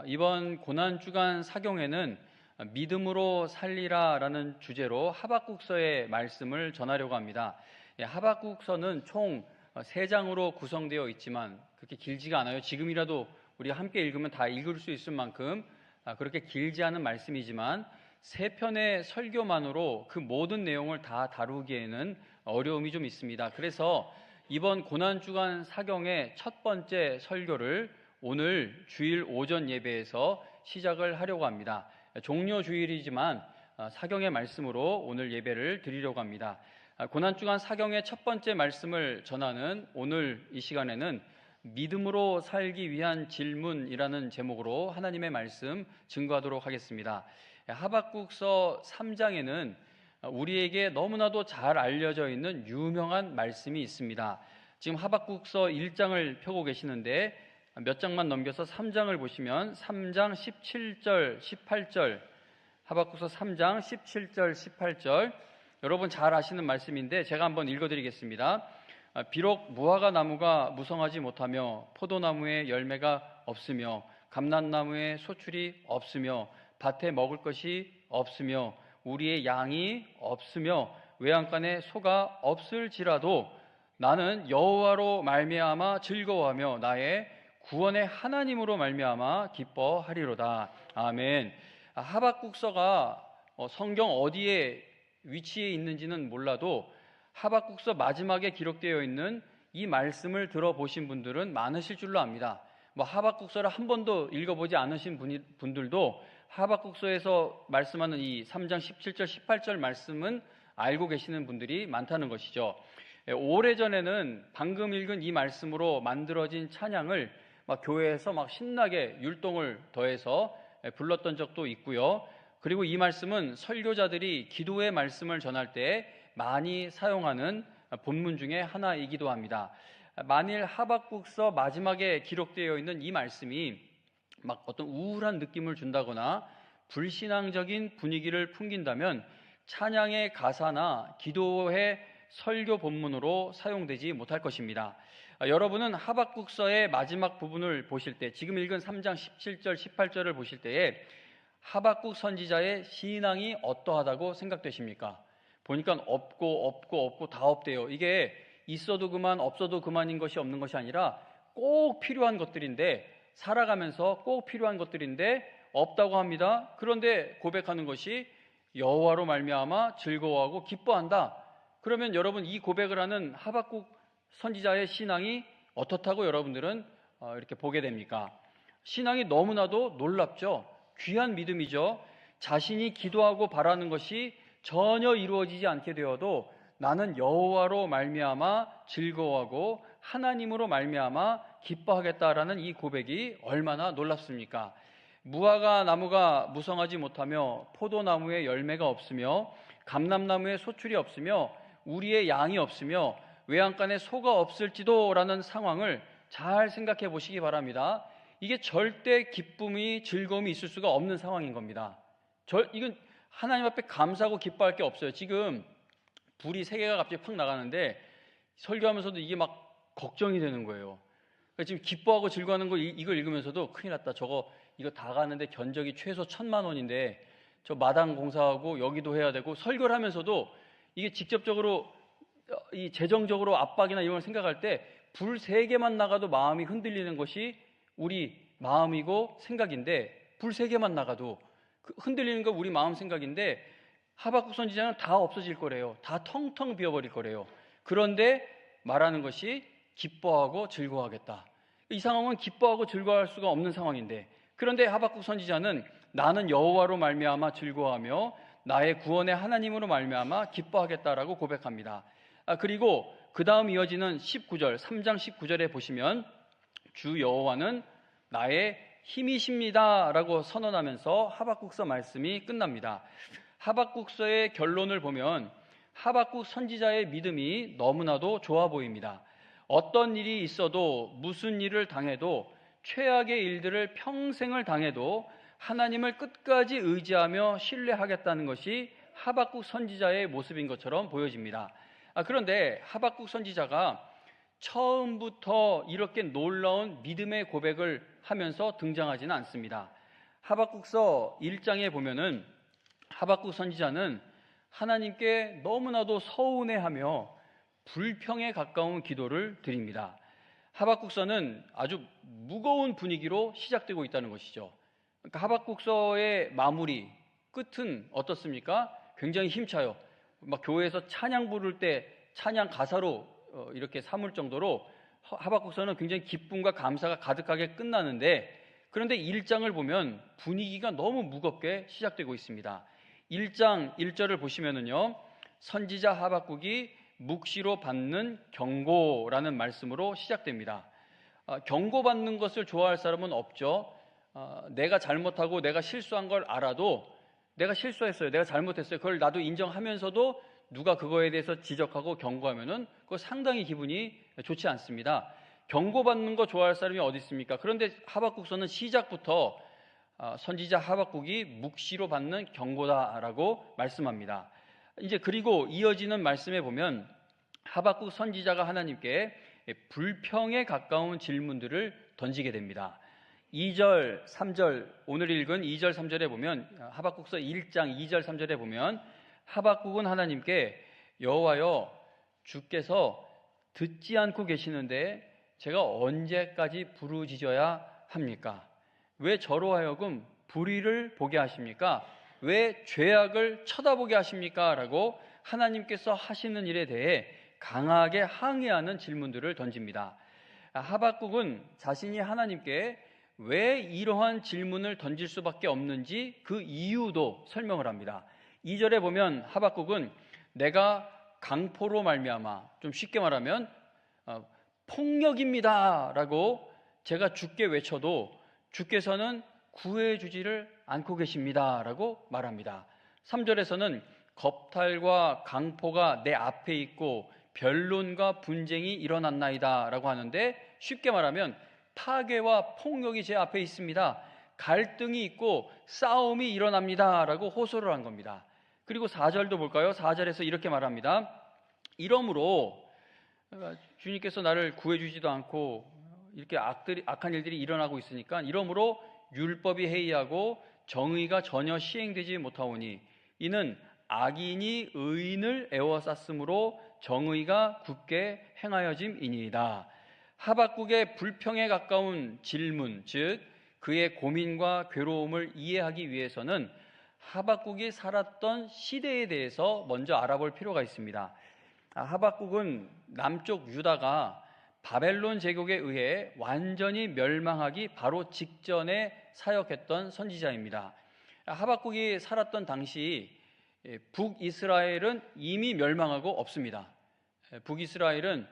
이번 고난주간 사경에는 믿음으로 살리라라는 주제로 하박국서의 말씀을 전하려고 합니다. 하박국서는 총 3장으로 구성되어 있지만 그렇게 길지가 않아요. 지금이라도 우리가 함께 읽으면 다 읽을 수 있을 만큼 그렇게 길지 않은 말씀이지만 3편의 설교만으로 그 모든 내용을 다 다루기에는 어려움이 좀 있습니다. 그래서 이번 고난주간 사경의 첫 번째 설교를 오늘 주일 오전 예배에서 시작을 하려고 합니다. 종료 주일이지만 사경의 말씀으로 오늘 예배를 드리려고 합니다. 고난주간 사경의 첫 번째 말씀을 전하는 오늘 이 시간에는 믿음으로 살기 위한 질문이라는 제목으로 하나님의 말씀 증거하도록 하겠습니다. 하박국서 3장에는 우리에게 너무나도 잘 알려져 있는 유명한 말씀이 있습니다. 지금 하박국서 1장을 펴고 계시는데 몇 장만 넘겨서 3장을 보시면 3장 17절, 18절, 하박국서 3장 17절, 18절 여러분 잘 아시는 말씀인데 제가 한번 읽어드리겠습니다. 비록 무화과 나무가 무성하지 못하며 포도나무에 열매가 없으며 감람나무에 소출이 없으며 밭에 먹을 것이 없으며 우리의 양이 없으며 외양간에 소가 없을지라도 나는 여호와로 말미암아 즐거워하며 나의 구원의 하나님으로 말미암아 기뻐하리로다. 아멘. 하박국서가 성경 어디에 위치해 있는지는 몰라도 하박국서 마지막에 기록되어 있는 이 말씀을 들어보신 분들은 많으실 줄로 압니다. 하박국서를 한 번도 읽어보지 않으신 분들도 하박국서에서 말씀하는 이 3장 17절 18절 말씀은 알고 계시는 분들이 많다는 것이죠. 오래전에는 방금 읽은 이 말씀으로 만들어진 찬양을 교회에서 신나게 율동을 더해서 불렀던 적도 있고요. 그리고 이 말씀은 설교자들이 기도의 말씀을 전할 때 많이 사용하는 본문 중에 하나이기도 합니다. 만일 하박국서 마지막에 기록되어 있는 이 말씀이 어떤 우울한 느낌을 준다거나 불신앙적인 분위기를 풍긴다면 찬양의 가사나 기도의 설교 본문으로 사용되지 못할 것입니다. 여러분은 하박국서의 마지막 부분을 보실 때, 지금 읽은 3장 17절, 18절을 보실 때에 하박국 선지자의 신앙이 어떠하다고 생각되십니까? 보니까 없고 다 없대요. 이게 있어도 그만 없어도 그만인 것이 없는 것이 아니라 꼭 필요한 것들인데, 살아가면서 꼭 필요한 것들인데 없다고 합니다. 그런데 고백하는 것이 여호와로 말미암아 즐거워하고 기뻐한다. 그러면 여러분 이 고백을 하는 하박국 선지자의 신앙이 어떻다고 여러분들은 이렇게 보게 됩니까? 신앙이 너무나도 놀랍죠. 귀한 믿음이죠. 자신이 기도하고 바라는 것이 전혀 이루어지지 않게 되어도 나는 여호와로 말미암아 즐거워하고 하나님으로 말미암아 기뻐하겠다라는 이 고백이 얼마나 놀랍습니까? 무화과 나무가 무성하지 못하며 포도나무에 열매가 없으며 감람나무에 소출이 없으며 우리의 양이 없으며 외양간에 소가 없을지도라는 상황을 잘 생각해 보시기 바랍니다. 이게 절대 기쁨이 즐거움이 있을 수가 없는 상황인 겁니다. 이건 하나님 앞에 감사하고 기뻐할 게 없어요. 지금 불이 3개가 갑자기 팍 나가는데 설교하면서도 이게 걱정이 되는 거예요. 그러니까 지금 기뻐하고 즐거워하는 거 이걸 읽으면서도 큰일 났다. 이거 다 가는데 견적이 최소 1,000만 원인데 저 마당 공사하고 여기도 해야 되고 설교를 하면서도 이게 직접적으로 이 재정적으로 압박이나 이런 걸 생각할 때 불 3개만 나가도 마음이 흔들리는 것이 우리 마음이고 생각인데 불 3개만 나가도 흔들리는 거 우리 마음 생각인데 하박국 선지자는 다 없어질 거래요. 다 텅텅 비어버릴 거래요. 그런데 말하는 것이 기뻐하고 즐거워하겠다. 이 상황은 기뻐하고 즐거워할 수가 없는 상황인데 그런데 하박국 선지자는 나는 여호와로 말미암아 즐거워하며 나의 구원의 하나님으로 말미암아 기뻐하겠다라고 고백합니다. 그리고 그 다음 이어지는 19절, 3장 19절에 보시면 주 여호와는 나의 힘이십니다 라고 선언하면서 하박국서 말씀이 끝납니다. 하박국서의 결론을 보면 하박국 선지자의 믿음이 너무나도 좋아 보입니다. 어떤 일이 있어도 무슨 일을 당해도 최악의 일들을 평생을 당해도 하나님을 끝까지 의지하며 신뢰하겠다는 것이 하박국 선지자의 모습인 것처럼 보여집니다. 그런데 하박국 선지자가 처음부터 이렇게 놀라운 믿음의 고백을 하면서 등장하지는 않습니다. 하박국서 1장에 보면은 하박국 선지자는 하나님께 너무나도 서운해하며 불평에 가까운 기도를 드립니다. 하박국서는 아주 무거운 분위기로 시작되고 있다는 것이죠. 그러니까 하박국서의 마무리, 끝은 어떻습니까? 굉장히 힘차요. 막 교회에서 찬양 부를 때 찬양 가사로 이렇게 삼을 정도로 하박국서는 굉장히 기쁨과 감사가 가득하게 끝나는데, 그런데 1장을 보면 분위기가 너무 무겁게 시작되고 있습니다. 1장 1절을 보시면은요, 선지자 하박국이 묵시로 받는 경고라는 말씀으로 시작됩니다. 경고받는 것을 좋아할 사람은 없죠. 내가 잘못하고 내가 실수한 걸 알아도 내가 실수했어요, 내가 잘못했어요, 그걸 나도 인정하면서도 누가 그거에 대해서 지적하고 경고하면은 그거 상당히 기분이 좋지 않습니다. 경고받는 거 좋아할 사람이 어디 있습니까? 그런데 하박국서는 시작부터 선지자 하박국이 묵시로 받는 경고다라고 말씀합니다. 이제 그리고 이어지는 말씀에 보면 하박국 선지자가 하나님께 불평에 가까운 질문들을 던지게 됩니다. 2절, 3절, 오늘 읽은 2절, 3절에 보면, 하박국서 1장 2절, 3절에 보면 하박국은 하나님께 여호와여, 주께서 듣지 않고 계시는데 제가 언제까지 부르짖어야 합니까? 왜 저로 하여금 불의를 보게 하십니까? 왜 죄악을 쳐다보게 하십니까? 라고 하나님께서 하시는 일에 대해 강하게 항의하는 질문들을 던집니다. 하박국은 자신이 하나님께 왜 이러한 질문을 던질 수밖에 없는지 그 이유도 설명을 합니다. 2절에 보면 하박국은 내가 강포로 말미암아, 좀 쉽게 말하면 폭력입니다 라고 제가 주께 외쳐도 주께서는 구해주지를 않고 계십니다 라고 말합니다. 3절에서는 겁탈과 강포가 내 앞에 있고 변론과 분쟁이 일어났나이다 라고 하는데, 쉽게 말하면 파괴와 폭력이 제 앞에 있습니다, 갈등이 있고 싸움이 일어납니다 라고 호소를 한 겁니다. 그리고 4절도 볼까요? 4절에서 이렇게 말합니다. 이러므로 주님께서 나를 구해주지도 않고 이렇게 악한 일들이 일어나고 있으니까, 이러므로 율법이 해이하고 정의가 전혀 시행되지 못하오니 이는 악인이 의인을 애워쌌으므로 정의가 굳게 행하여짐이니이다. 하박국의 불평에 가까운 질문, 즉 그의 고민과 괴로움을 이해하기 위해서는 하박국이 살았던 시대에 대해서 먼저 알아볼 필요가 있습니다. 하박국은 남쪽 유다가 바벨론 제국에 의해 완전히 멸망하기 바로 직전에 사역했던 선지자입니다. 하박국이 살았던 당시 북이스라엘은 이미 멸망하고 없습니다. 북이스라엘은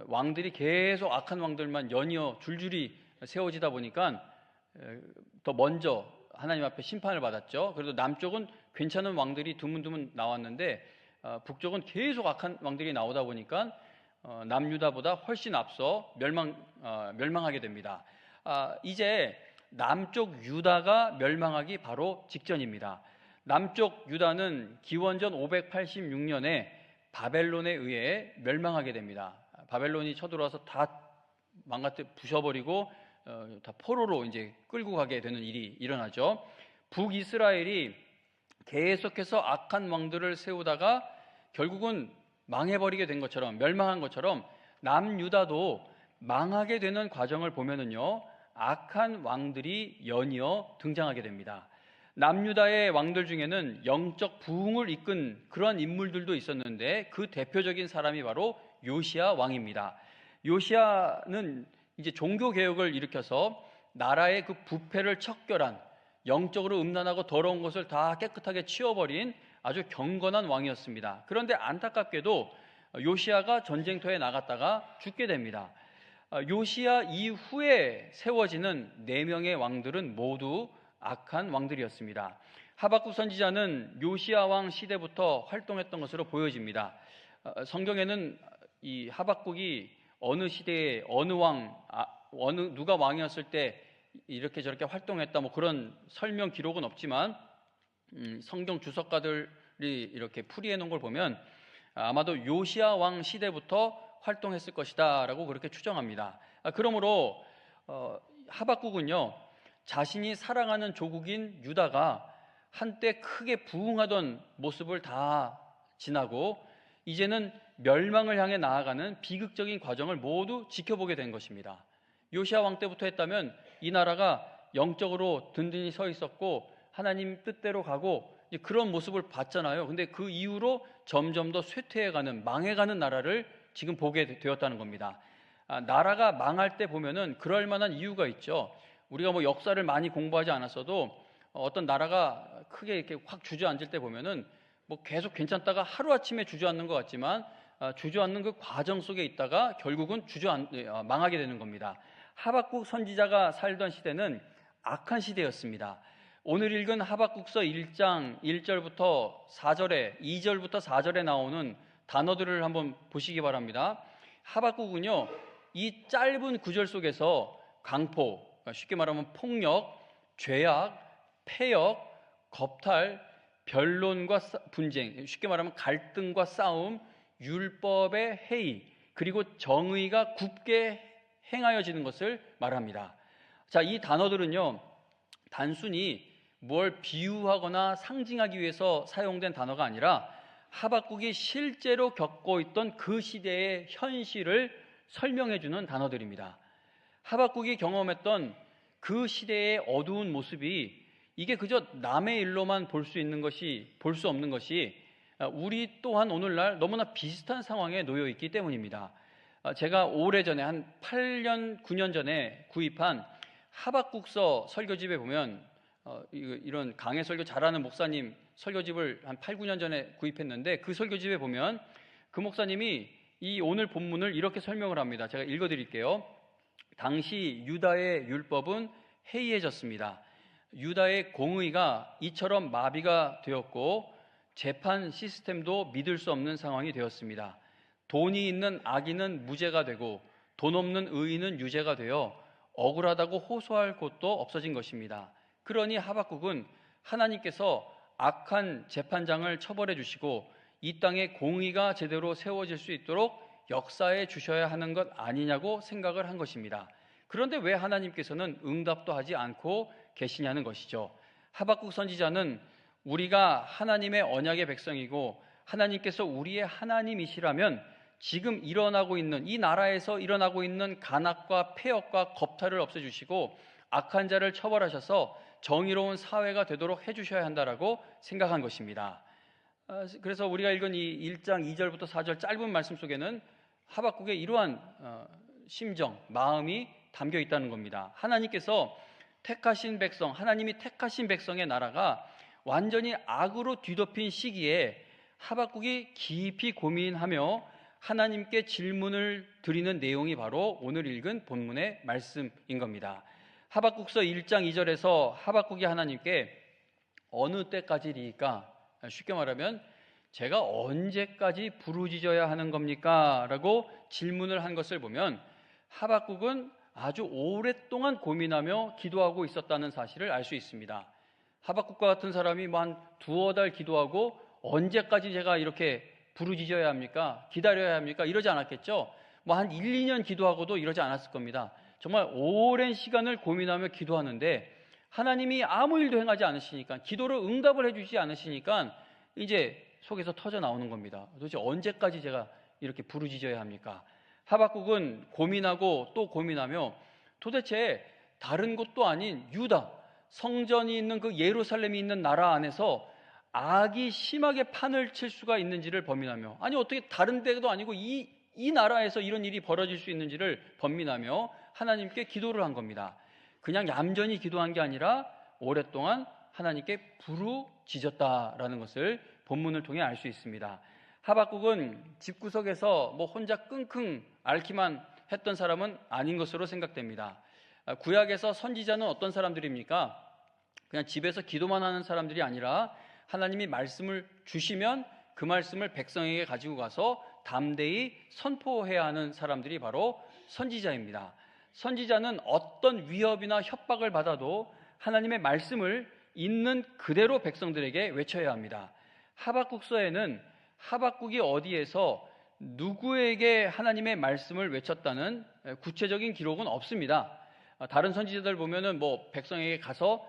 왕들이 계속 악한 왕들만 연이어 줄줄이 세워지다 보니까 더 먼저 하나님 앞에 심판을 받았죠. 그래도 남쪽은 괜찮은 왕들이 드문드문 나왔는데 북쪽은 계속 악한 왕들이 나오다 보니까 남유다보다 훨씬 앞서 멸망하게 됩니다. 이제 남쪽 유다가 멸망하기 바로 직전입니다. 남쪽 유다는 기원전 586년에 바벨론에 의해 멸망하게 됩니다. 바벨론이 쳐들어와서 다 망가뜨려 부셔버리고 다 포로로 이제 끌고 가게 되는 일이 일어나죠. 북이스라엘이 계속해서 악한 왕들을 세우다가 결국은 망해버리게 된 것처럼, 멸망한 것처럼 남유다도 망하게 되는 과정을 보면은요, 악한 왕들이 연이어 등장하게 됩니다. 남유다의 왕들 중에는 영적 부흥을 이끈 그런 인물들도 있었는데 그 대표적인 사람이 바로 요시야 왕입니다. 요시야는 이제 종교 개혁을 일으켜서 나라의 그 부패를 척결한, 영적으로 음란하고 더러운 것을 다 깨끗하게 치워버린 아주 경건한 왕이었습니다. 그런데 안타깝게도 요시야가 전쟁터에 나갔다가 죽게 됩니다. 요시야 이후에 세워지는 4명의 왕들은 모두 악한 왕들이었습니다. 하박국 선지자는 요시야 왕 시대부터 활동했던 것으로 보여집니다. 성경에는 이 하박국이 어느 시대에 누가 왕이었을 때 이렇게 저렇게 활동했다, 뭐 그런 설명 기록은 없지만 성경 주석가들이 이렇게 풀이해 놓은 걸 보면 아마도 요시야 왕 시대부터 활동했을 것이다 라고 그렇게 추정합니다. 그러므로 하박국은요, 자신이 사랑하는 조국인 유다가 한때 크게 부흥하던 모습을 다 지나고 이제는 멸망을 향해 나아가는 비극적인 과정을 모두 지켜보게 된 것입니다. 요시야 왕 때부터 했다면 이 나라가 영적으로 든든히 서 있었고 하나님 뜻대로 가고 그런 모습을 봤잖아요. 근데 그 이후로 점점 더 쇠퇴해가는, 망해가는 나라를 지금 보게 되었다는 겁니다. 나라가 망할 때 보면은 그럴 만한 이유가 있죠. 우리가 뭐 역사를 많이 공부하지 않았어도 어떤 나라가 크게 이렇게 확 주저앉을 때 보면은 뭐 계속 괜찮다가 하루아침에 주저앉는 것 같지만 주저앉는 그 과정 속에 있다가 결국은 망하게 되는 겁니다. 하박국 선지자가 살던 시대는 악한 시대였습니다. 오늘 읽은 하박국서 1장 1절부터 4절에 2절부터 4절에 나오는 단어들을 한번 보시기 바랍니다. 하박국은요, 이 짧은 구절 속에서 강포, 쉽게 말하면 폭력, 죄악, 폐역, 겁탈, 변론과 분쟁, 쉽게 말하면 갈등과 싸움, 율법의 해이, 그리고 정의가 굽게 행하여지는 것을 말합니다. 자, 이 단어들은요, 단순히 뭘 비유하거나 상징하기 위해서 사용된 단어가 아니라 하박국이 실제로 겪고 있던 그 시대의 현실을 설명해주는 단어들입니다. 하박국이 경험했던 그 시대의 어두운 모습이 이게 그저 남의 일로만 볼 수 없는 것이 우리 또한 오늘날 너무나 비슷한 상황에 놓여 있기 때문입니다. 제가 오래전에 한 8년, 9년 전에 구입한 하박국서 설교집에 보면 이런 강해 설교 잘하는 목사님 설교집을 한 8, 9년 전에 구입했는데 그 설교집에 보면 그 목사님이 이 오늘 본문을 이렇게 설명을 합니다. 제가 읽어드릴게요. 당시 유다의 율법은 해이해졌습니다. 유다의 공의가 이처럼 마비가 되었고 재판 시스템도 믿을 수 없는 상황이 되었습니다. 돈이 있는 악인은 무죄가 되고 돈 없는 의인은 유죄가 되어 억울하다고 호소할 곳도 없어진 것입니다. 그러니 하박국은 하나님께서 악한 재판장을 처벌해 주시고 이 땅에 공의가 제대로 세워질 수 있도록 역사해 주셔야 하는 것 아니냐고 생각을 한 것입니다. 그런데 왜 하나님께서는 응답도 하지 않고 계시냐는 것이죠. 하박국 선지자는 우리가 하나님의 언약의 백성이고 하나님께서 우리의 하나님이시라면 지금 일어나고 있는 이 나라에서 일어나고 있는 간악과 폐역과 겁탈을 없애주시고 악한 자를 처벌하셔서 정의로운 사회가 되도록 해주셔야 한다라고 생각한 것입니다. 그래서 우리가 읽은 이 1장 2절부터 4절 짧은 말씀 속에는 하박국의 이러한 심정, 마음이 담겨 있다는 겁니다. 하나님께서 택하신 백성, 하나님이 택하신 백성의 나라가 완전히 악으로 뒤덮인 시기에 하박국이 깊이 고민하며 하나님께 질문을 드리는 내용이 바로 오늘 읽은 본문의 말씀인 겁니다. 하박국서 1장 2절에서 하박국이 하나님께 어느 때까지리까? 쉽게 말하면 제가 언제까지 부르짖어야 하는 겁니까? 라고 질문을 한 것을 보면 하박국은 아주 오랫동안 고민하며 기도하고 있었다는 사실을 알 수 있습니다. 하박국과 같은 사람이 한 두어 달 기도하고 언제까지 제가 이렇게 부르짖어야 합니까? 기다려야 합니까? 이러지 않았겠죠? 한 1, 2년 기도하고도 이러지 않았을 겁니다. 정말 오랜 시간을 고민하며 기도하는데 하나님이 아무 일도 행하지 않으시니까, 기도를 응답을 해주지 않으시니까 이제 속에서 터져 나오는 겁니다. 도대체 언제까지 제가 이렇게 부르짖어야 합니까? 하박국은 고민하고 또 고민하며 도대체 다른 곳도 아닌 유다, 성전이 있는 그 예루살렘이 있는 나라 안에서 악이 심하게 판을 칠 수가 있는지를 번민하며, 아니 어떻게 다른 데도 아니고 이 나라에서 이런 일이 벌어질 수 있는지를 번민하며 하나님께 기도를 한 겁니다. 그냥 얌전히 기도한 게 아니라 오랫동안 하나님께 부르짖었다라는 것을 본문을 통해 알 수 있습니다. 하박국은 집구석에서 혼자 끙끙 앓기만 했던 사람은 아닌 것으로 생각됩니다. 구약에서 선지자는 어떤 사람들입니까? 그냥 집에서 기도만 하는 사람들이 아니라 하나님이 말씀을 주시면 그 말씀을 백성에게 가지고 가서 담대히 선포해야 하는 사람들이 바로 선지자입니다. 선지자는 어떤 위협이나 협박을 받아도 하나님의 말씀을 있는 그대로 백성들에게 외쳐야 합니다. 하박국서에는 하박국이 어디에서 누구에게 하나님의 말씀을 외쳤다는 구체적인 기록은 없습니다. 다른 선지자들 보면은 뭐 백성에게 가서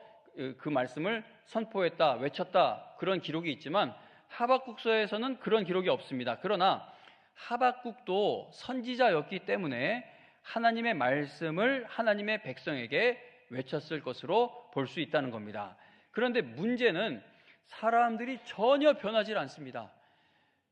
그 말씀을 선포했다, 외쳤다 그런 기록이 있지만 하박국서에서는 그런 기록이 없습니다. 그러나 하박국도 선지자였기 때문에 하나님의 말씀을 하나님의 백성에게 외쳤을 것으로 볼 수 있다는 겁니다. 그런데 문제는 사람들이 전혀 변하지 않습니다.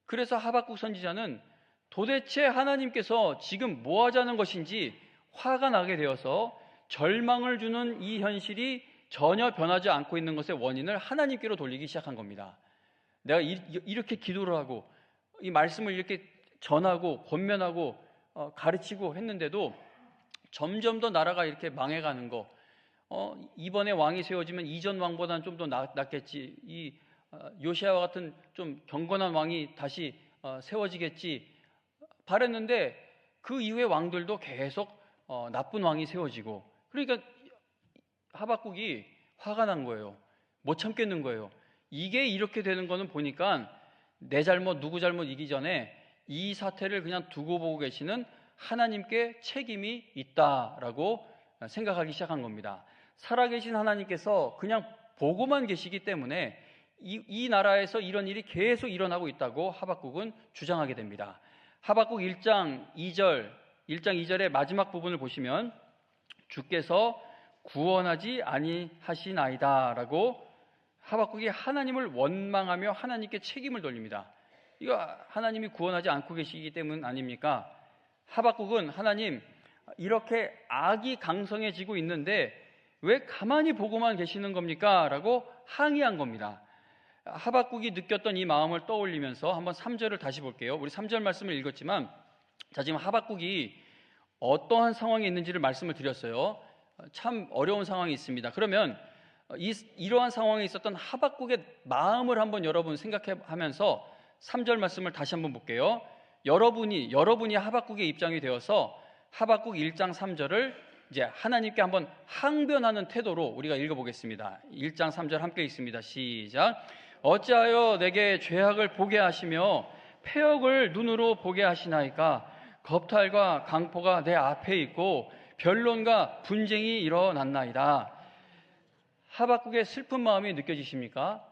그래서 하박국 선지자는 도대체 하나님께서 지금 뭐 하자는 것인지 화가 나게 되어서 절망을 주는 이 현실이 전혀 변하지 않고 있는 것의 원인을 하나님께로 돌리기 시작한 겁니다. 내가 이렇게 기도를 하고 이 말씀을 이렇게 전하고 권면하고 가르치고 했는데도 점점 더 나라가 이렇게 망해가는 거, 이번에 왕이 세워지면 이전 왕보다는 좀 더 낫겠지, 이 요시아와 같은 좀 경건한 왕이 다시 세워지겠지 바랬는데 그 이후에 왕들도 계속 나쁜 왕이 세워지고, 그러니까 하박국이 화가 난 거예요. 못 참겠는 거예요. 이게 이렇게 되는 거는 보니까 내 잘못 누구 잘못이기 전에 이 사태를 그냥 두고 보고 계시는 하나님께 책임이 있다라고 생각하기 시작한 겁니다. 살아계신 하나님께서 그냥 보고만 계시기 때문에 이 나라에서 이런 일이 계속 일어나고 있다고 하박국은 주장하게 됩니다. 하박국 1장 2절의 마지막 부분을 보시면 주께서 구원하지 아니하시나이다 라고 하박국이 하나님을 원망하며 하나님께 책임을 돌립니다. 이거 하나님이 구원하지 않고 계시기 때문 아닙니까? 하박국은 하나님, 이렇게 악이 강성해지고 있는데 왜 가만히 보고만 계시는 겁니까? 라고 항의한 겁니다. 하박국이 느꼈던 이 마음을 떠올리면서 한번 3절을 다시 볼게요. 우리 3절 말씀을 읽었지만, 자, 지금 하박국이 어떠한 상황에 있는지를 말씀을 드렸어요. 참 어려운 상황이 있습니다. 그러면 이러한 상황에 있었던 하박국의 마음을 한번 여러분 생각하면서 3절 말씀을 다시 한번 볼게요. 여러분이 하박국의 입장이 되어서 하박국 1장 3절을 이제 하나님께 한번 항변하는 태도로 우리가 읽어보겠습니다. 1장 3절 함께 읽습니다. 시작. 어찌하여 내게 죄악을 보게 하시며 패역을 눈으로 보게 하시나이까? 겁탈과 강포가 내 앞에 있고 변론과 분쟁이 일어났나이다. 하박국의 슬픈 마음이 느껴지십니까?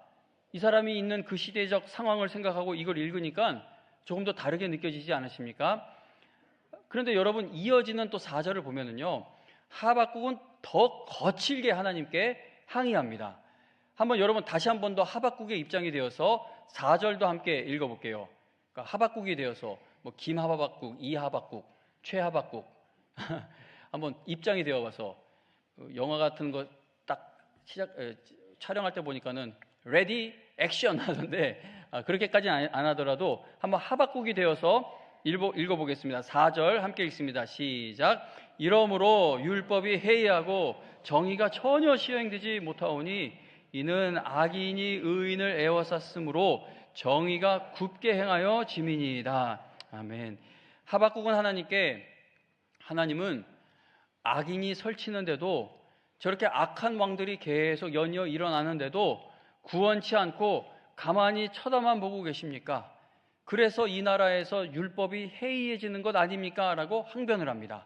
이 사람이 있는 그 시대적 상황을 생각하고 이걸 읽으니까 조금 더 다르게 느껴지지 않으십니까? 그런데 여러분, 이어지는 또 4절을 보면은요, 하박국은 더 거칠게 하나님께 항의합니다. 한번 여러분 다시 한 번 더 하박국의 입장이 되어서 4절도 함께 읽어볼게요. 그러니까 하박국이 되어서 뭐 김하박국, 이하박국, 최하박국 한번 입장이 되어봐서, 영화 같은 거 딱 촬영할 때 보니까는 레디 액션 하던데 그렇게까지는 안 하더라도 한번 하박국이 되어서 읽어보겠습니다. 4절 함께 읽습니다. 시작. 이러므로 율법이 해이하고 정의가 전혀 시행되지 못하오니 이는 악인이 의인을 애워쌌으므로 정의가 굽게 행하여 지민이다. 아멘. 하박국은 하나님은 악인이 설치는데도, 저렇게 악한 왕들이 계속 연이어 일어나는데도 구원치 않고 가만히 쳐다만 보고 계십니까? 그래서 이 나라에서 율법이 해이해지는 것 아닙니까? 라고 항변을 합니다.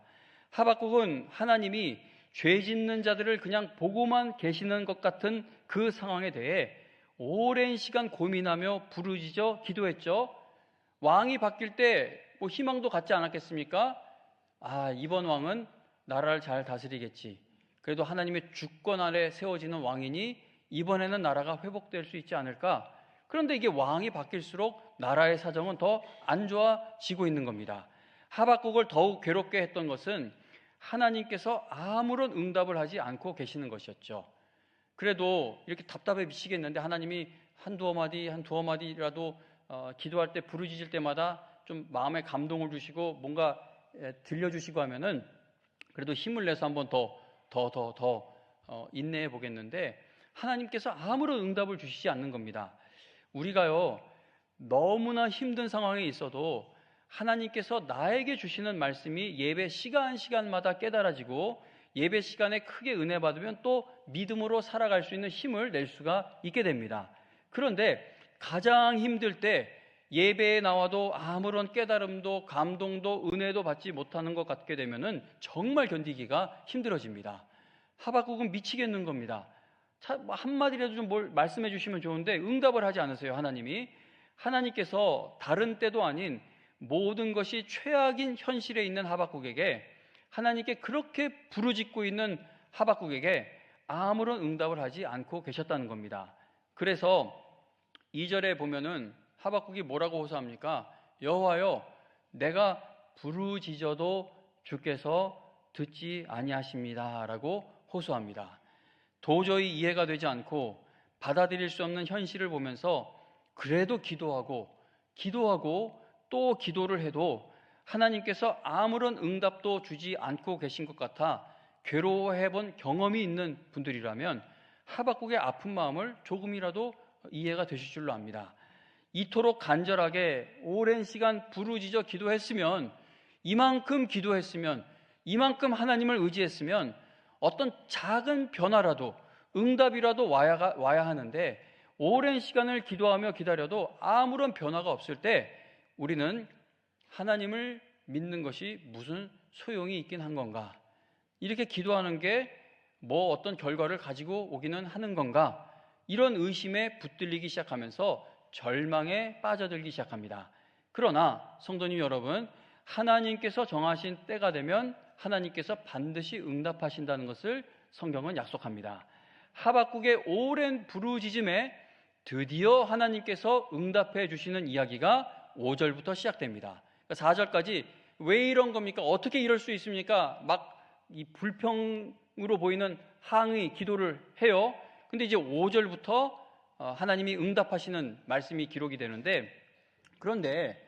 하박국은 하나님이 죄 짓는 자들을 그냥 보고만 계시는 것 같은 그 상황에 대해 오랜 시간 고민하며 부르짖어 기도했죠. 왕이 바뀔 때 뭐 희망도 갖지 않았겠습니까? 이번 왕은 나라를 잘 다스리겠지. 그래도 하나님의 주권 아래 세워지는 왕이니 이번에는 나라가 회복될 수 있지 않을까? 그런데 이게 왕이 바뀔수록 나라의 사정은 더 안 좋아지고 있는 겁니다. 하박국을 더욱 괴롭게 했던 것은 하나님께서 아무런 응답을 하지 않고 계시는 것이었죠. 그래도 이렇게 답답해 미치겠는데 하나님이 한두어 마디라도 기도할 때 부르짖을 때마다 좀 마음에 감동을 주시고 뭔가 들려주시고 하면은 그래도 힘을 내서 한번 더 인내해 보겠는데, 하나님께서 아무런 응답을 주시지 않는 겁니다. 우리가요, 너무나 힘든 상황에 있어도 하나님께서 나에게 주시는 말씀이 예배 시간마다 깨달아지고 예배 시간에 크게 은혜 받으면 또 믿음으로 살아갈 수 있는 힘을 낼 수가 있게 됩니다. 그런데 가장 힘들 때 예배에 나와도 아무런 깨달음도 감동도 은혜도 받지 못하는 것 같게 되면은 정말 견디기가 힘들어집니다. 하박국은 미치겠는 겁니다. 한마디라도 좀 뭘 말씀해 주시면 좋은데 응답을 하지 않으세요. 하나님께서 다른 때도 아닌 모든 것이 최악인 현실에 있는 하박국에게, 하나님께 그렇게 부르짖고 있는 하박국에게 아무런 응답을 하지 않고 계셨다는 겁니다. 그래서 2절에 보면은 하박국이 뭐라고 호소합니까? 여호와여, 내가 부르짖어도 주께서 듣지 아니하십니다 라고 호소합니다. 도저히 이해가 되지 않고 받아들일 수 없는 현실을 보면서 그래도 기도하고 또 기도를 해도 하나님께서 아무런 응답도 주지 않고 계신 것 같아 괴로워해본 경험이 있는 분들이라면 하박국의 아픈 마음을 조금이라도 이해가 되실 줄로 압니다. 이토록 간절하게 오랜 시간 부르짖어 기도했으면, 이만큼 기도했으면, 이만큼 하나님을 의지했으면 어떤 작은 변화라도, 응답이라도 와야 하는데 오랜 시간을 기도하며 기다려도 아무런 변화가 없을 때 우리는 하나님을 믿는 것이 무슨 소용이 있긴 한 건가? 이렇게 기도하는 게 뭐 어떤 결과를 가지고 오기는 하는 건가? 이런 의심에 붙들리기 시작하면서 절망에 빠져들기 시작합니다. 그러나 성도님 여러분, 하나님께서 정하신 때가 되면 하나님께서 반드시 응답하신다는 것을 성경은 약속합니다. 하박국의 오랜 부르짖음에 드디어 하나님께서 응답해 주시는 이야기가 5절부터 시작됩니다. 4절까지 왜 이런 겁니까? 어떻게 이럴 수 있습니까? 막 이 불평으로 보이는 항의 기도를 해요. 근데 이제 5절부터 하나님이 응답하시는 말씀이 기록이 되는데, 그런데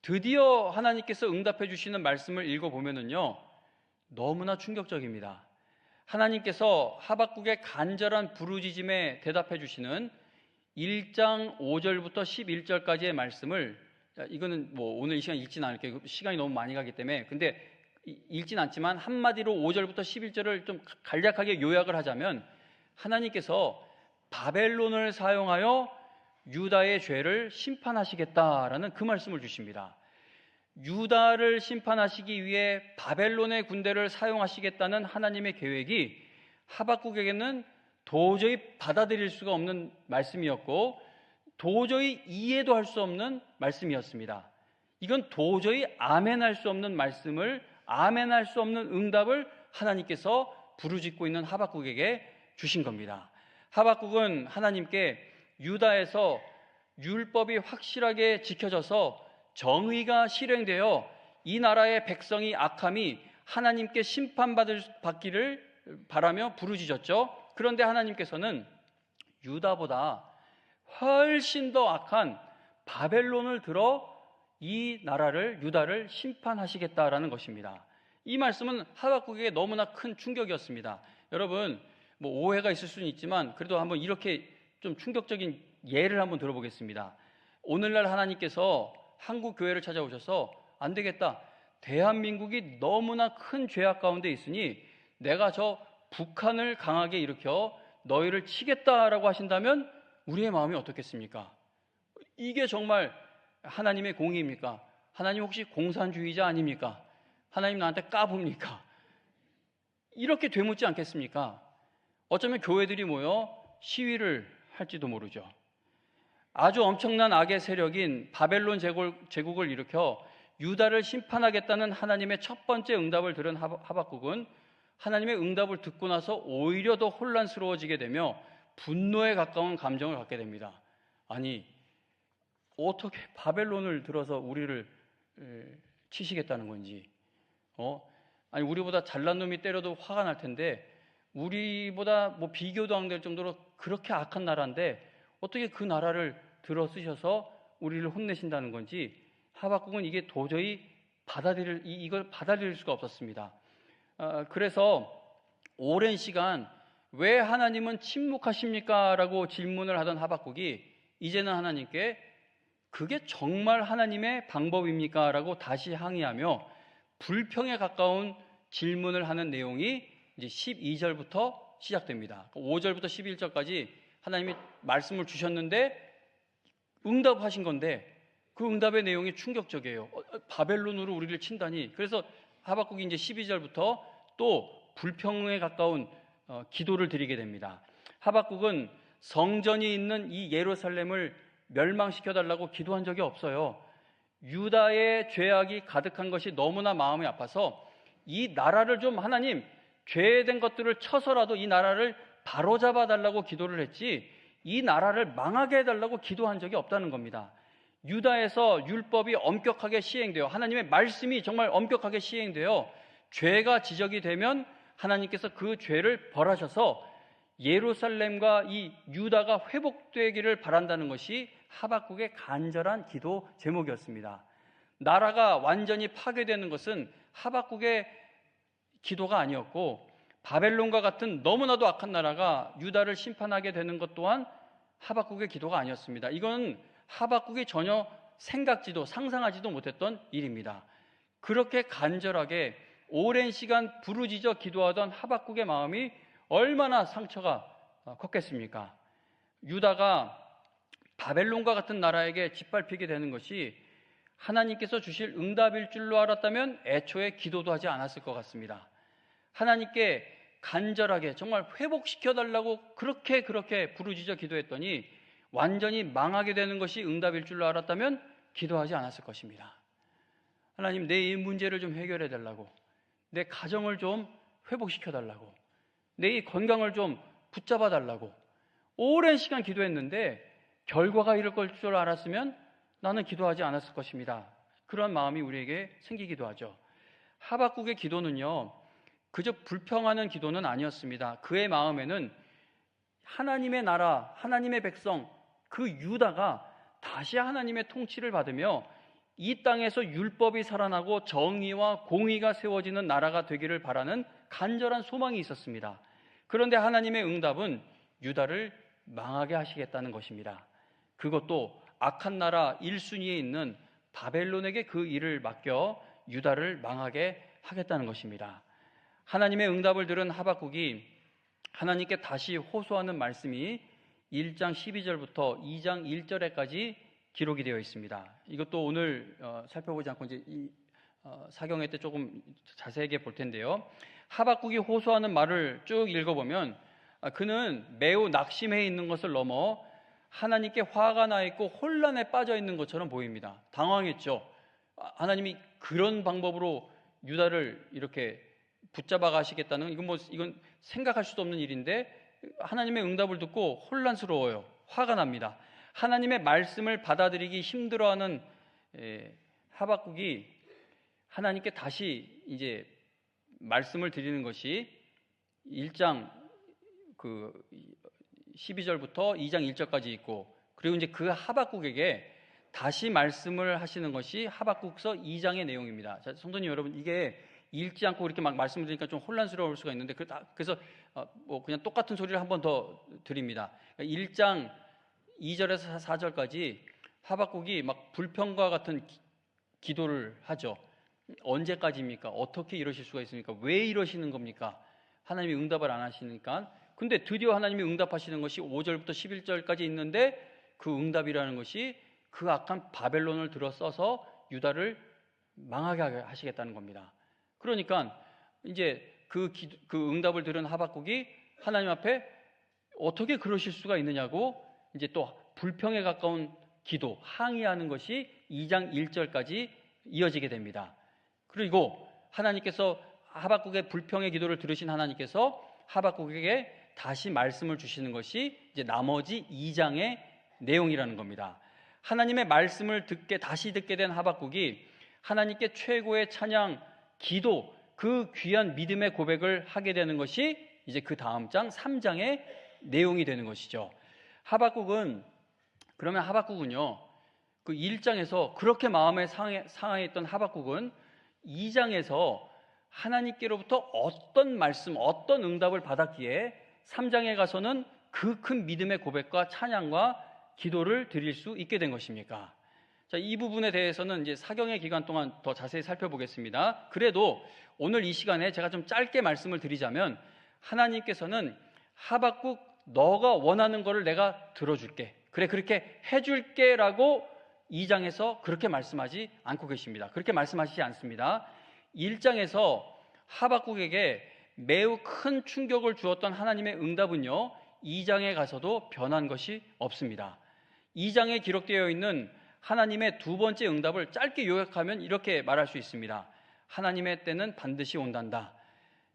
드디어 하나님께서 응답해 주시는 말씀을 읽어보면은요, 너무나 충격적입니다. 하나님께서 하박국의 간절한 부르짖음에 대답해 주시는 1장 5절부터 11절까지의 말씀을, 이거는 뭐 오늘 이 시간 읽지는 않을게요. 시간이 너무 많이 가기 때문에. 근데 읽진 않지만 한마디로 5절부터 11절을 좀 간략하게 요약을 하자면, 하나님께서 바벨론을 사용하여 유다의 죄를 심판하시겠다라는 그 말씀을 주십니다. 유다를 심판하시기 위해 바벨론의 군대를 사용하시겠다는 하나님의 계획이 하박국에게는 도저히 받아들일 수가 없는 말씀이었고, 도저히 이해도 할 수 없는 말씀이었습니다. 이건 도저히 아멘할 수 없는 말씀을, 아멘할 수 없는 응답을 하나님께서 부르짖고 있는 하박국에게 주신 겁니다. 하박국은 하나님께 유다에서 율법이 확실하게 지켜져서 정의가 실행되어 이 나라의 백성이 악함이 하나님께 심판받기를 바라며 부르짖었죠. 그런데 하나님께서는 유다보다 훨씬 더 악한 바벨론을 들어 이 나라를, 유다를 심판하시겠다라는 것입니다. 이 말씀은 하박국에게 너무나 큰 충격이었습니다. 여러분, 뭐 오해가 있을 수는 있지만 그래도 한번 이렇게 좀 충격적인 예를 한번 들어보겠습니다. 오늘날 하나님께서 한국 교회를 찾아오셔서 안 되겠다, 대한민국이 너무나 큰 죄악 가운데 있으니 내가 저 북한을 강하게 일으켜 너희를 치겠다라고 하신다면 우리의 마음이 어떻겠습니까? 이게 정말 하나님의 공의입니까? 하나님 혹시 공산주의자 아닙니까? 하나님 나한테 까봅니까? 이렇게 되묻지 않겠습니까? 어쩌면 교회들이 모여 시위를 할지도 모르죠. 아주 엄청난 악의 세력인 바벨론 제국을 일으켜 유다를 심판하겠다는 하나님의 첫 번째 응답을 들은 하박국은 하나님의 응답을 듣고 나서 오히려 더 혼란스러워지게 되며 분노에 가까운 감정을 갖게 됩니다. 아니, 어떻게 바벨론을 들어서 우리를 치시겠다는 건지, 아니 우리보다 잘난 놈이 때려도 화가 날 텐데 우리보다 뭐 비교도 안 될 정도로 그렇게 악한 나라인데 어떻게 그 나라를 들어 쓰셔서 우리를 혼내신다는 건지 하박국은 이게 도저히 이걸 받아들일 수가 없었습니다. 그래서 오랜 시간 왜 하나님은 침묵하십니까? 라고 질문을 하던 하박국이 이제는 하나님께 그게 정말 하나님의 방법입니까? 라고 다시 항의하며 불평에 가까운 질문을 하는 내용이 이제 12절부터 시작됩니다. 5절부터 11절까지 하나님이 말씀을 주셨는데 응답하신 건데 그 응답의 내용이 충격적이에요. 바벨론으로 우리를 친다니. 그래서 하박국이 이제 12절부터 또 불평에 가까운 기도를 드리게 됩니다. 하박국은 성전이 있는 이 예루살렘을 멸망시켜달라고 기도한 적이 없어요. 유다의 죄악이 가득한 것이 너무나 마음이 아파서 이 나라를 좀 하나님, 죄된 것들을 쳐서라도 이 나라를 바로잡아 달라고 기도를 했지 이 나라를 망하게 해달라고 기도한 적이 없다는 겁니다. 유다에서 율법이 엄격하게 시행되어 하나님의 말씀이 정말 엄격하게 시행되어 죄가 지적이 되면 하나님께서 그 죄를 벌하셔서 예루살렘과 이 유다가 회복되기를 바란다는 것이 하박국의 간절한 기도 제목이었습니다. 나라가 완전히 파괴되는 것은 하박국의 기도가 아니었고 바벨론과 같은 너무나도 악한 나라가 유다를 심판하게 되는 것 또한 하박국의 기도가 아니었습니다. 이건 하박국이 전혀 생각지도 상상하지도 못했던 일입니다. 그렇게 간절하게 오랜 시간 부르짖어 기도하던 하박국의 마음이 얼마나 상처가 컸겠습니까? 유다가 바벨론과 같은 나라에게 짓밟히게 되는 것이 하나님께서 주실 응답일 줄로 알았다면 애초에 기도도 하지 않았을 것 같습니다. 하나님께 간절하게 정말 회복시켜달라고 그렇게 부르짖어 기도했더니 완전히 망하게 되는 것이 응답일 줄로 알았다면 기도하지 않았을 것입니다. 하나님, 내 이 문제를 좀 해결해 달라고, 내 가정을 좀 회복시켜 달라고, 내 이 건강을 좀 붙잡아 달라고 오랜 시간 기도했는데 결과가 이럴 걸 줄 알았으면 나는 기도하지 않았을 것입니다. 그런 마음이 우리에게 생기기도 하죠. 하박국의 기도는요, 그저 불평하는 기도는 아니었습니다. 그의 마음에는 하나님의 나라, 하나님의 백성, 그 유다가 다시 하나님의 통치를 받으며 이 땅에서 율법이 살아나고 정의와 공의가 세워지는 나라가 되기를 바라는 간절한 소망이 있었습니다. 그런데 하나님의 응답은 유다를 망하게 하시겠다는 것입니다. 그것도 악한 나라 1순위에 있는 바벨론에게 그 일을 맡겨 유다를 망하게 하겠다는 것입니다. 하나님의 응답을 들은 하박국이 하나님께 다시 호소하는 말씀이 1장 12절부터 2장 1절에까지 기록이 되어 있습니다. 이것도 오늘 살펴보지 않고 이제 이 사경회 때 조금 자세하게 볼 텐데요. 하박국이 호소하는 말을 쭉 읽어보면 그는 매우 낙심해 있는 것을 넘어 하나님께 화가 나 있고 혼란에 빠져 있는 것처럼 보입니다. 당황했죠. 하나님이 그런 방법으로 유다를 이렇게 붙잡아 가시겠다는 이건 생각할 수도 없는 일인데 하나님의 응답을 듣고 혼란스러워요. 화가 납니다. 하나님의 말씀을 받아들이기 힘들어하는 하박국이 하나님께 다시 이제 말씀을 드리는 것이 1장 12절부터 2장 1절까지 있고, 그리고 이제 그 하박국에게 다시 말씀을 하시는 것이 하박국서 2장의 내용입니다. 자, 성도님 여러분, 이게 읽지 않고 이렇게 막 말씀을 드리니까 좀 혼란스러울 수가 있는데 그래서 그냥 똑같은 소리를 한 번 더 드립니다. 1장 2절에서 4절까지 하박국이 막 불평과 같은 기도를 하죠. 언제까지입니까? 어떻게 이러실 수가 있습니까? 왜 이러시는 겁니까? 하나님이 응답을 안 하시니까. 근데 드디어 하나님이 응답하시는 것이 5절부터 11절까지 있는데 그 응답이라는 것이 그 악한 바벨론을 들어 써서 유다를 망하게 하시겠다는 겁니다. 그러니까 이제 그 응답을 들은 하박국이 하나님 앞에 어떻게 그러실 수가 있느냐고 이제 또 불평에 가까운 기도, 항의하는 것이 2장 1절까지 이어지게 됩니다. 그리고 하나님께서 하박국의 불평의 기도를 들으신 하나님께서 하박국에게 다시 말씀을 주시는 것이 이제 나머지 2장의 내용이라는 겁니다. 하나님의 말씀을 다시 듣게 된 하박국이 하나님께 최고의 찬양, 기도, 그 귀한 믿음의 고백을 하게 되는 것이 이제 그 다음 장 3장의 내용이 되는 것이죠. 그러면 하박국은요, 그 1장에서 그렇게 마음에 상해했던 하박국은 2장에서 하나님께로부터 어떤 말씀, 어떤 응답을 받았기에 3장에 가서는 그 큰 믿음의 고백과 찬양과 기도를 드릴 수 있게 된 것입니까? 자, 이 부분에 대해서는 이제 사경의 기간 동안 더 자세히 살펴보겠습니다. 그래도 오늘 이 시간에 제가 좀 짧게 말씀을 드리자면 하나님께서는 하박국 너가 원하는 거를 내가 들어줄게. 그래, 그렇게 해줄게 라고 2장에서 그렇게 말씀하지 않고 계십니다. 그렇게 말씀하시지 않습니다. 1장에서 하박국에게 매우 큰 충격을 주었던 하나님의 응답은요, 2장에 가서도 변한 것이 없습니다. 2장에 기록되어 있는 하나님의 두 번째 응답을 짧게 요약하면 이렇게 말할 수 있습니다. 하나님의 때는 반드시 온단다.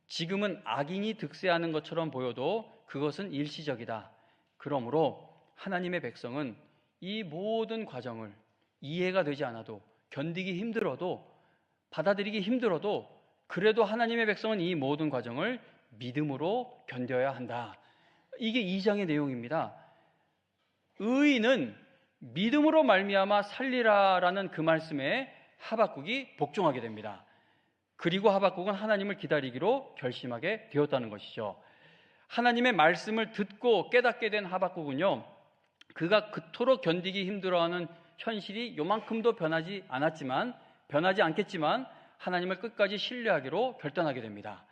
지금은 악인이 득세하는 것처럼 보여도 그것은 일시적이다. 그러므로 하나님의 백성은 이 모든 과정을 이해가 되지 않아도, 견디기 힘들어도, 받아들이기 힘들어도, 그래도 하나님의 백성은 이 모든 과정을 믿음으로 견뎌야 한다. 이게 2장의 내용입니다. 의인은 믿음으로 말미암아 살리라라는 그 말씀에 하박국이 복종하게 됩니다. 그리고 하박국은 하나님을 기다리기로 결심하게 되었다는 것이죠. 하나님의 말씀을 듣고 깨닫게 된 하박국은요, 그가 그토록 견디기 힘들어하는 현실이 요만큼도 변하지 않겠지만 하나님을 끝까지 신뢰하기로 결단하게 됩니다.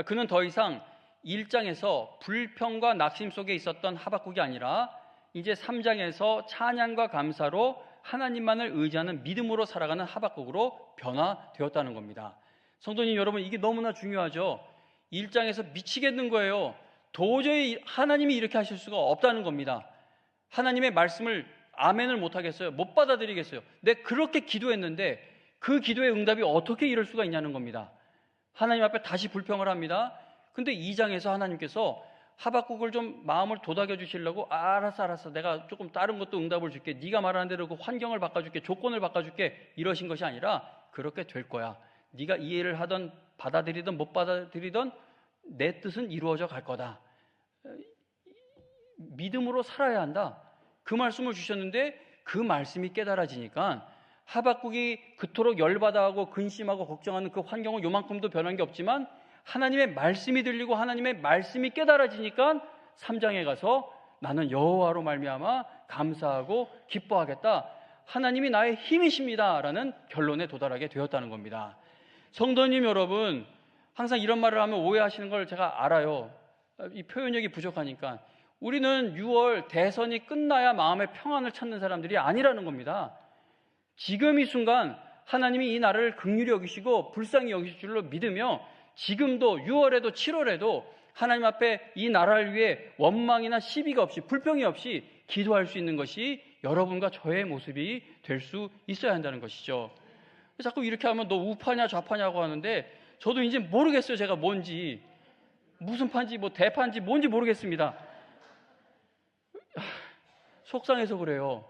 그는 더 이상 1장에서 불평과 낙심 속에 있었던 하박국이 아니라 이제 3장에서 찬양과 감사로 하나님만을 의지하는 믿음으로 살아가는 하박국으로 변화되었다는 겁니다. 성도님 여러분, 이게 너무나 중요하죠. 1장에서 미치겠는 거예요. 도저히 하나님이 이렇게 하실 수가 없다는 겁니다. 하나님의 말씀을 아멘을 못하겠어요. 못 받아들이겠어요. 내가 그렇게 기도했는데 그 기도의 응답이 어떻게 이럴 수가 있냐는 겁니다. 하나님 앞에 다시 불평을 합니다. 근데 2장에서 하나님께서 하박국을 좀 마음을 도닥여 주시려고 알았어 내가 조금 다른 것도 응답을 줄게, 네가 말하는 대로 그 환경을 바꿔줄게, 조건을 바꿔줄게, 이러신 것이 아니라 그렇게 될 거야. 네가 이해를 하던 받아들이든 못 받아들이든 내 뜻은 이루어져 갈 거다. 믿음으로 살아야 한다. 그 말씀을 주셨는데 그 말씀이 깨달아지니까 하박국이 그토록 열받아하고 근심하고 걱정하는 그 환경은 요만큼도 변한 게 없지만 하나님의 말씀이 들리고 하나님의 말씀이 깨달아지니까 3장에 가서 나는 여호와로 말미암아 감사하고 기뻐하겠다. 하나님이 나의 힘이십니다. 라는 결론에 도달하게 되었다는 겁니다. 성도님 여러분, 항상 이런 말을 하면 오해하시는 걸 제가 알아요. 이 표현력이 부족하니까. 우리는 6월 대선이 끝나야 마음의 평안을 찾는 사람들이 아니라는 겁니다. 지금 이 순간 하나님이 이 나라를 긍휼히 여기시고 불쌍히 여기실 줄로 믿으며 지금도 6월에도 7월에도 하나님 앞에 이 나라를 위해 원망이나 시비가 없이 불평이 없이 기도할 수 있는 것이 여러분과 저의 모습이 될 수 있어야 한다는 것이죠. 자꾸 이렇게 하면 너 우파냐 좌파냐고 하는데 저도 이제 모르겠어요. 제가 뭔지, 무슨 파인지 뭐 대파인지 뭔지 모르겠습니다. 속상해서 그래요.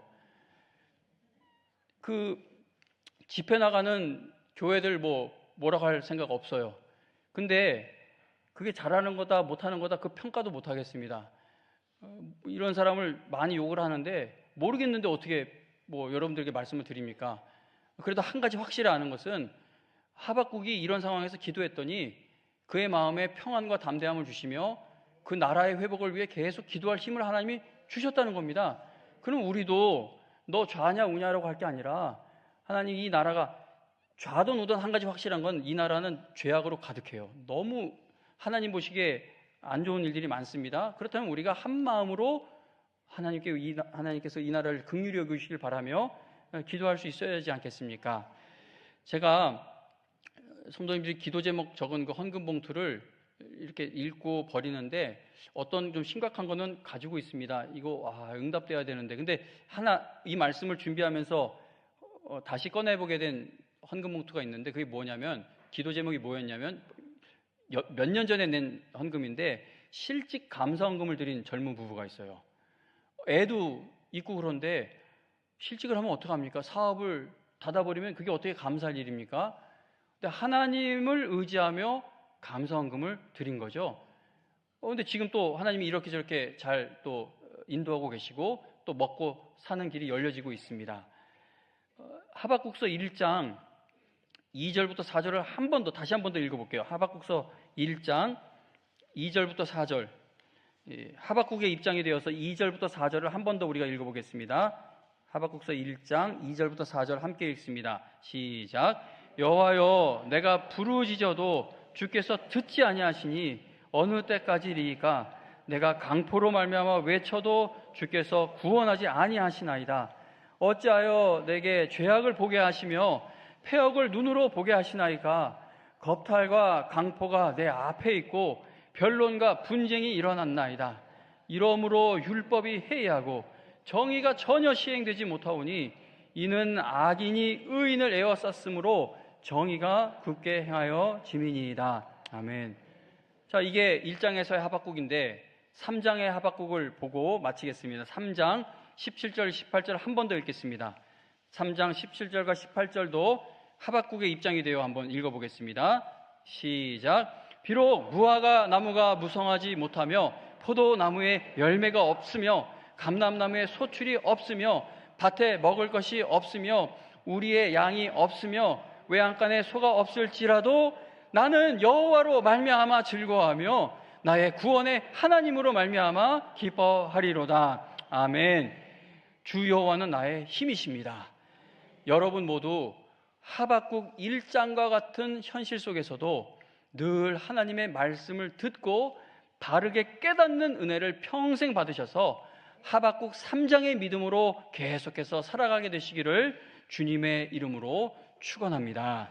그 집회 나가는 교회들 뭐라고 할 생각 없어요. 근데 그게 잘하는 거다 못하는 거다 그 평가도 못 하겠습니다. 이런 사람을 많이 욕을 하는데 모르겠는데 어떻게 여러분들에게 말씀을 드립니까? 그래도 한 가지 확실히 아는 것은 하박국이 이런 상황에서 기도했더니 그의 마음에 평안과 담대함을 주시며 그 나라의 회복을 위해 계속 기도할 힘을 하나님이 주셨다는 겁니다. 그럼 우리도 너 좌냐 우냐라고 할 게 아니라 하나님 이 나라가 좌든 우든 한 가지 확실한 건 이 나라는 죄악으로 가득해요. 너무 하나님 보시기에 안 좋은 일들이 많습니다. 그렇다면 우리가 한 마음으로 하나님께서 이 나라를 긍휼히 여기시길 바라며 기도할 수 있어야 하지 않겠습니까? 제가 성도님들이 기도 제목 적은 그 헌금 봉투를 이렇게 읽고 버리는데 어떤 좀 심각한 거는 가지고 있습니다. 이거 응답돼야 되는데, 근데 이 말씀을 준비하면서 다시 꺼내보게 된 헌금 봉투가 있는데 그게 뭐냐면, 기도 제목이 뭐였냐면 몇 년 전에 낸 헌금인데 실직 감사 헌금을 드린 젊은 부부가 있어요. 애도 있고 그런데 실직을 하면 어떡합니까? 사업을 닫아버리면 그게 어떻게 감사할 일입니까? 근데 하나님을 의지하며 감사 헌금을 드린 거죠. 근데 지금 또 하나님이 이렇게 저렇게 잘 또 인도하고 계시고 또 먹고 사는 길이 열려지고 있습니다. 하박국서 1장 2절부터 4절을 다시 한 번 더 읽어볼게요. 하박국서 1장 2절부터 4절. 하박국의 입장이 되어서 2절부터 4절을 한 번 더 우리가 읽어보겠습니다. 하박국서 1장 2절부터 4절 함께 읽습니다. 시작. 여호와여, 내가 부르짖어도 주께서 듣지 아니하시니 어느 때까지리이까? 내가 강포로 말미암아 외쳐도 주께서 구원하지 아니하시나이다. 어찌하여 내게 죄악을 보게 하시며 패역을 눈으로 보게 하시나이까? 겁탈과 강포가 내 앞에 있고 변론과 분쟁이 일어났나이다. 이러므로 율법이 해이하고 정의가 전혀 시행되지 못하오니 이는 악인이 의인을 에워쌌으므로 정의가 굳게 행하여 지민이이다. 아멘. 자, 이게 1장에서의 하박국인데 3장의 하박국을 보고 마치겠습니다. 3장 17절, 18절 한 번 더 읽겠습니다. 3장 17절과 18절도 하박국의 입장이 되어 한번 읽어보겠습니다. 시작. 비록 무화과 나무가 무성하지 못하며 포도나무에 열매가 없으며 감람나무에 소출이 없으며 밭에 먹을 것이 없으며 우리의 양이 없으며 외양간에 소가 없을지라도 나는 여호와로 말미암아 즐거워하며 나의 구원의 하나님으로 말미암아 기뻐하리로다. 아멘. 주 여호와는 나의 힘이십니다. 여러분 모두 하박국 1장과 같은 현실 속에서도 늘 하나님의 말씀을 듣고 바르게 깨닫는 은혜를 평생 받으셔서 하박국 3장의 믿음으로 계속해서 살아가게 되시기를 주님의 이름으로 축원합니다.